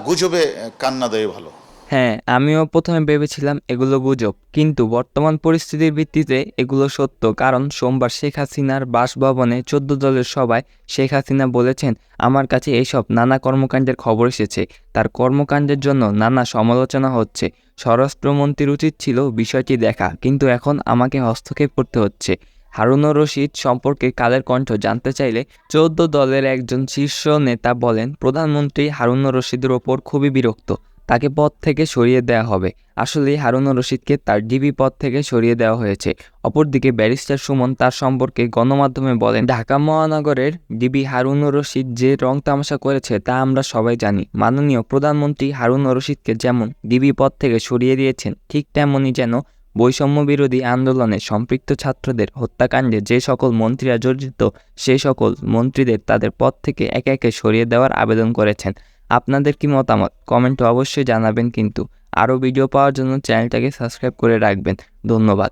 গুজবে কান না দেওয়াই ভালো। হ্যাঁ, আমিও প্রথমে ভেবেছিলাম এগুলো গুজব, কিন্তু বর্তমান পরিস্থিতির ভিত্তিতে এগুলো সত্য। কারণ সোমবার শেখ হাসিনার বাসভবনে ১৪ দলের সভায় শেখ হাসিনা বলেছেন, আমার কাছে এইসব নানা কর্মকাণ্ডের খবর এসেছে, তার কর্মকাণ্ডের জন্য নানা সমালোচনা হচ্ছে। স্বরাষ্ট্রমন্ত্রীর উচিত ছিল বিষয়টি দেখা, কিন্তু এখন আমাকে হস্তক্ষেপ করতে হচ্ছে। হারুনুর রশিদ সম্পর্কে কালের কণ্ঠ জানতে চাইলে ১৪ দলের একজন শীর্ষ নেতা বলেন, প্রধানমন্ত্রী হারুনুর রশিদের ওপর খুবই বিরক্ত, তাকে পদ থেকে সরিয়ে দেওয়া হবে। আসলেই হারুনুর রশিদকে তার ডিবি পদ থেকে সরিয়ে দেওয়া হয়েছে। অপরদিকে ব্যারিস্টার সুমন তার সম্পর্কে গণমাধ্যমে বলেন, ঢাকা মহানগরের ডিবি হারুনুর রশিদ যে রং তামাশা করেছে তা আমরা সবাই জানি। মাননীয় প্রধানমন্ত্রী হারুনুর রশিদকে যেমন ডিবি পদ থেকে সরিয়ে দিয়েছেন, ঠিক তেমনই যেন বৈষম্য বিরোধী আন্দোলনে সম্পৃক্ত ছাত্রদের হত্যাকাণ্ডে যে সকল মন্ত্রীরা জড়িত, সেই সকল মন্ত্রীদের তাদের পদ থেকে একে একে সরিয়ে দেওয়ার আবেদন করেছেন। আপনাদের কি মতামত কমেন্টে অবশ্যই জানাবেন, কিন্তু আরও ভিডিও পাওয়ার জন্য চ্যানেলটাকে সাবস্ক্রাইব করে রাখবেন। ধন্যবাদ।